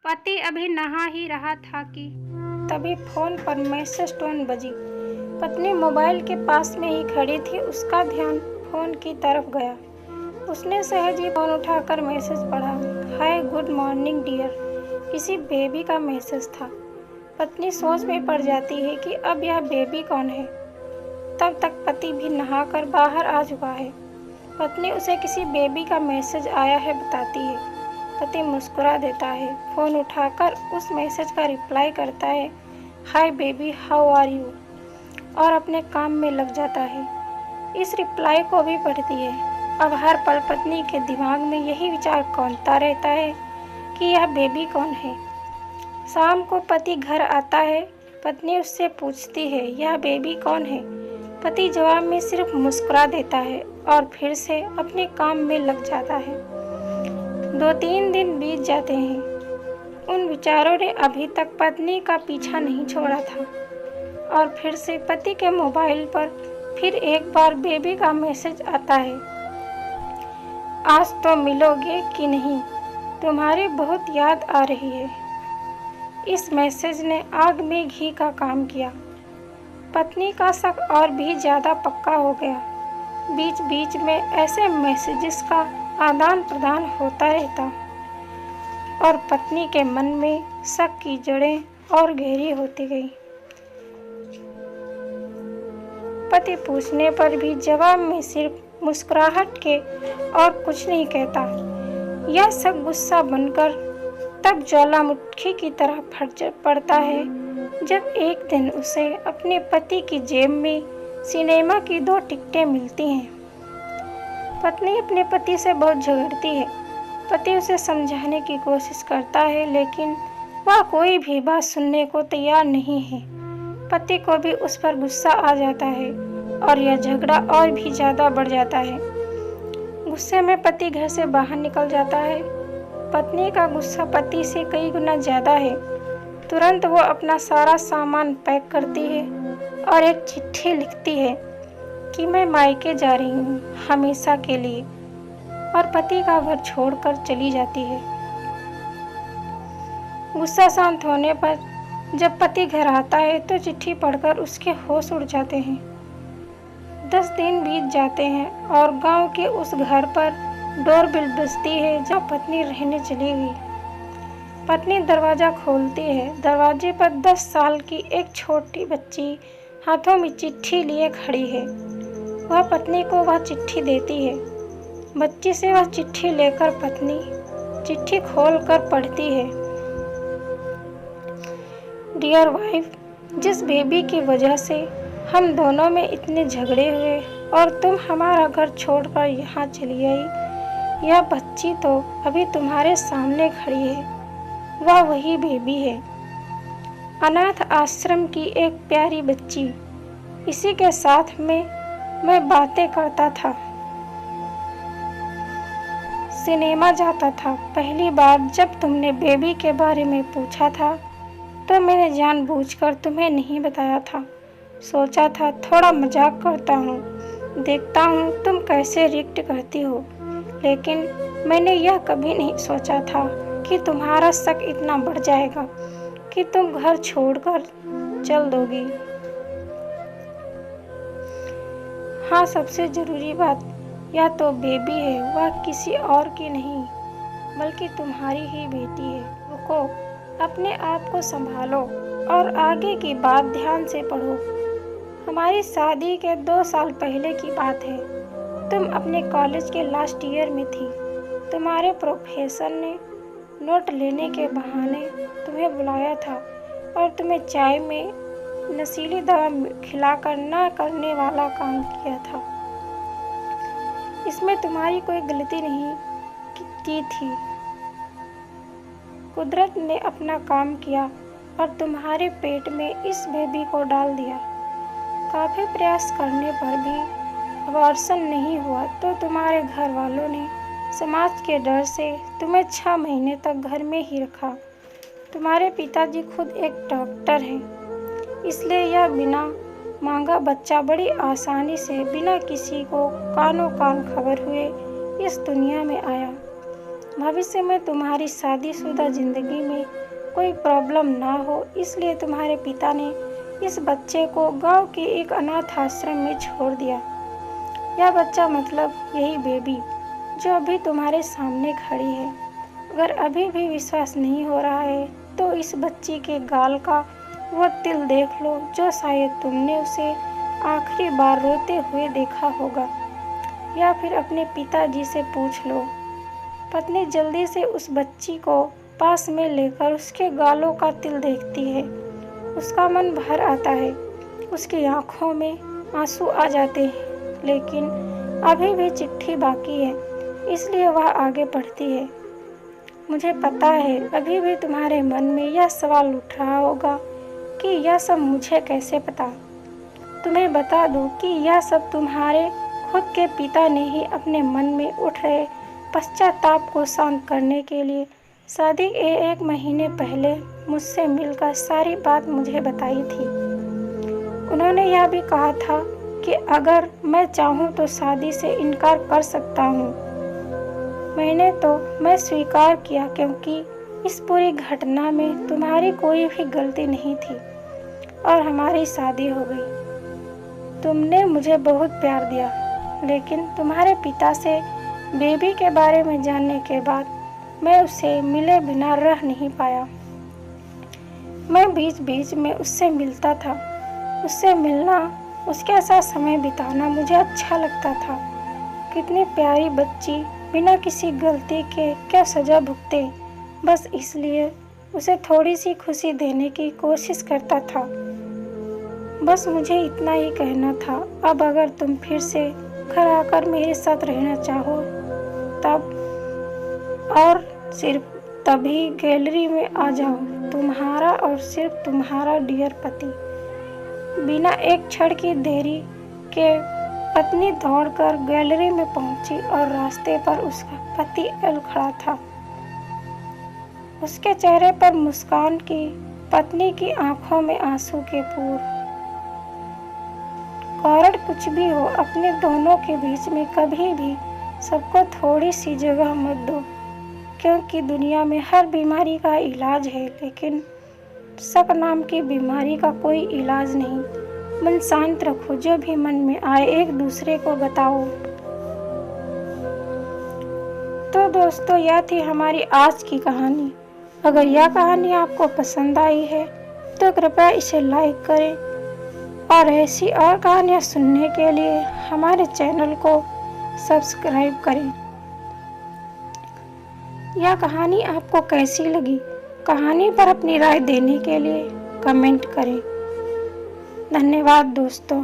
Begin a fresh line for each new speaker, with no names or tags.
पति अभी नहा ही रहा था कि तभी फोन पर मैसेज टोन बजी। पत्नी मोबाइल के पास में ही खड़ी थी। उसका ध्यान फोन की तरफ गया। उसने सहज ही फोन उठाकर मैसेज पढ़ा। Hi good morning dear. किसी बेबी का मैसेज था। पत्नी सोच में पड़ जाती है कि अब यह बेबी कौन है। तब तक पति भी नहाकर बाहर आ चुका है। पत्नी उसे किसी बेबी का मैसेज आया है बताती है। पति मुस्कुरा देता है, फ़ोन उठाकर उस मैसेज का रिप्लाई करता है, hi baby how are you, और अपने काम में लग जाता है। इस रिप्लाई को भी पढ़ती है। अब हर पल पत्नी के दिमाग में यही विचार कौंधता रहता है कि यह बेबी कौन है। शाम को पति घर आता है। पत्नी उससे पूछती है, यह बेबी कौन है। पति जवाब में सिर्फ मुस्कुरा देता है और फिर से अपने काम में लग जाता है। 2-3 दिन बीत जाते हैं। उन विचारों ने अभी तक पत्नी का पीछा नहीं छोड़ा था और फिर से पति के मोबाइल पर फिर एक बार बेबी का मैसेज आता है, आज तो मिलोगे कि नहीं, तुम्हारी बहुत याद आ रही है। इस मैसेज ने आग में घी का काम किया। पत्नी का शक और भी ज़्यादा पक्का हो गया। बीच बीच में ऐसे मैसेजेस का आदान प्रदान होता रहता और पत्नी के मन में शक की जड़ें और गहरी होती गई। पति पूछने पर भी जवाब में सिर्फ मुस्कुराहट के और कुछ नहीं कहता। यह शक गुस्सा बनकर तब ज्वालामुखी की तरह फट पड़ता है जब एक दिन उसे अपने पति की जेब में सिनेमा की 2 टिकटें मिलती हैं। पत्नी अपने पति से बहुत झगड़ती है। पति उसे समझाने की कोशिश करता है लेकिन वह कोई भी बात सुनने को तैयार नहीं है। पति को भी उस पर गुस्सा आ जाता है और यह झगड़ा और भी ज़्यादा बढ़ जाता है। गुस्से में पति घर से बाहर निकल जाता है। पत्नी का गुस्सा पति से कई गुना ज़्यादा है। तुरंत वो अपना सारा सामान पैक करती है और एक चिट्ठी लिखती है कि मैं मायके जा रही हूँ हमेशा के लिए, और पति का घर छोड़कर चली जाती है। गुस्सा शांत होने पर जब पति घर आता है तो चिट्ठी पढ़कर उसके होश उड़ जाते हैं। 10 दिन बीत जाते हैं और गांव के उस घर पर डोरबेल बजती है जहाँ पत्नी रहने चली गई। पत्नी दरवाज़ा खोलती है। दरवाजे पर 10 साल की एक छोटी बच्ची हाथों में चिट्ठी लिए खड़ी है। वह पत्नी को वह चिट्ठी देती है। बच्ची से वह चिट्ठी लेकर पत्नी चिट्ठी खोलकर पढ़ती है, डियर वाइफ, जिस बेबी की वजह से हम दोनों में इतने झगड़े हुए और तुम हमारा घर छोड़कर यहाँ चली आई, यह बच्ची तो अभी तुम्हारे सामने खड़ी है। वह वही बेबी है, अनाथ आश्रम की एक प्यारी बच्ची। इसी के साथ में मैं बातें करता था, सिनेमा जाता था। पहली बार जब तुमने बेबी के बारे में पूछा था तो मैंने जानबूझकर तुम्हें नहीं बताया था। सोचा था थोड़ा मजाक करता हूँ, देखता हूँ तुम कैसे रिएक्ट करती हो, लेकिन मैंने यह कभी नहीं सोचा था कि तुम्हारा शक इतना बढ़ जाएगा कि तुम घर छोड़कर चल दोगी। हाँ, सबसे ज़रूरी बात, यह तो बेबी है, वह किसी और की नहीं बल्कि तुम्हारी ही बेटी है। रुको, अपने आप को संभालो और आगे की बात ध्यान से पढ़ो। हमारी शादी के 2 साल पहले की बात है। तुम अपने कॉलेज के लास्ट ईयर में थी। तुम्हारे प्रोफेसर ने नोट लेने के बहाने तुम्हें बुलाया था और तुम्हें चाय में नशीली दवा खिलाकर ना करने वाला काम किया था। इसमें तुम्हारी कोई गलती नहीं की थी। कुदरत ने अपना काम किया और तुम्हारे पेट में इस बेबी को डाल दिया। काफ़ी प्रयास करने पर भी अबॉर्शन नहीं हुआ तो तुम्हारे घर वालों ने समाज के डर से तुम्हें 6 महीने तक घर में ही रखा। तुम्हारे पिताजी खुद एक डॉक्टर हैं, इसलिए यह बिना मांगा बच्चा बड़ी आसानी से बिना किसी को कानों कान खबर हुए इस दुनिया में आया। भविष्य में तुम्हारी शादीशुदा जिंदगी में कोई प्रॉब्लम ना हो, इसलिए तुम्हारे पिता ने इस बच्चे को गांव के एक अनाथ आश्रम में छोड़ दिया। यह बच्चा मतलब यही बेबी जो अभी तुम्हारे सामने खड़ी है। अगर अभी भी विश्वास नहीं हो रहा है तो इस बच्ची के गाल का वो तिल देख लो जो शायद तुमने उसे आखिरी बार रोते हुए देखा होगा, या फिर अपने पिताजी से पूछ लो। पत्नी जल्दी से उस बच्ची को पास में लेकर उसके गालों का तिल देखती है। उसका मन भर आता है, उसकी आंखों में आंसू आ जाते हैं, लेकिन अभी भी चिट्ठी बाकी है, इसलिए वह आगे बढ़ती है। मुझे पता है अभी भी तुम्हारे मन में यह सवाल उठ रहा होगा कि यह सब मुझे कैसे पता। तुम्हें बता दूं कि यह सब तुम्हारे खुद के पिता ने ही अपने मन में उठ रहे पश्चाताप को शांत करने के लिए शादी के 1 महीने पहले मुझसे मिलकर सारी बात मुझे बताई थी। उन्होंने यह भी कहा था कि अगर मैं चाहूँ तो शादी से इनकार कर सकता हूँ। मैं स्वीकार किया क्योंकि इस पूरी घटना में तुम्हारी कोई भी गलती नहीं थी और हमारी शादी हो गई। तुमने मुझे बहुत प्यार दिया, लेकिन तुम्हारे पिता से बेबी के बारे में जानने के बाद मैं उससे मिले बिना रह नहीं पाया। मैं बीच बीच में उससे मिलता था। उससे मिलना, उसके साथ समय बिताना मुझे अच्छा लगता था। कितनी प्यारी बच्ची बिना किसी गलती के क्या सज़ा भुगते, बस इसलिए उसे थोड़ी सी खुशी देने की कोशिश करता था। बस मुझे इतना ही कहना था। अब अगर तुम फिर से घर आकर मेरे साथ रहना चाहो तब और सिर्फ तभी गैलरी में आ जाओ। तुम्हारा और सिर्फ तुम्हारा डियर पति। बिना एक क्षण की देरी के पत्नी दौड़कर गैलरी में पहुंची और रास्ते पर उसका पति एल खड़ा था। उसके चेहरे पर मुस्कान की, पत्नी की आंखों में आंसू के पूर। कारण कुछ भी हो, अपने दोनों के बीच में कभी भी सबको थोड़ी सी जगह मत दो, क्योंकि दुनिया में हर बीमारी का इलाज है, लेकिन शक नाम की बीमारी का कोई इलाज नहीं। मन शांत रखो, जो भी मन में आए एक दूसरे को बताओ। तो दोस्तों, यह थी हमारी आज की कहानी। अगर यह कहानी आपको पसंद आई है तो कृपया इसे लाइक करें और ऐसी और कहानियाँ सुनने के लिए हमारे चैनल को सब्सक्राइब करें। यह कहानी आपको कैसी लगी, कहानी पर अपनी राय देने के लिए कमेंट करें। धन्यवाद दोस्तों।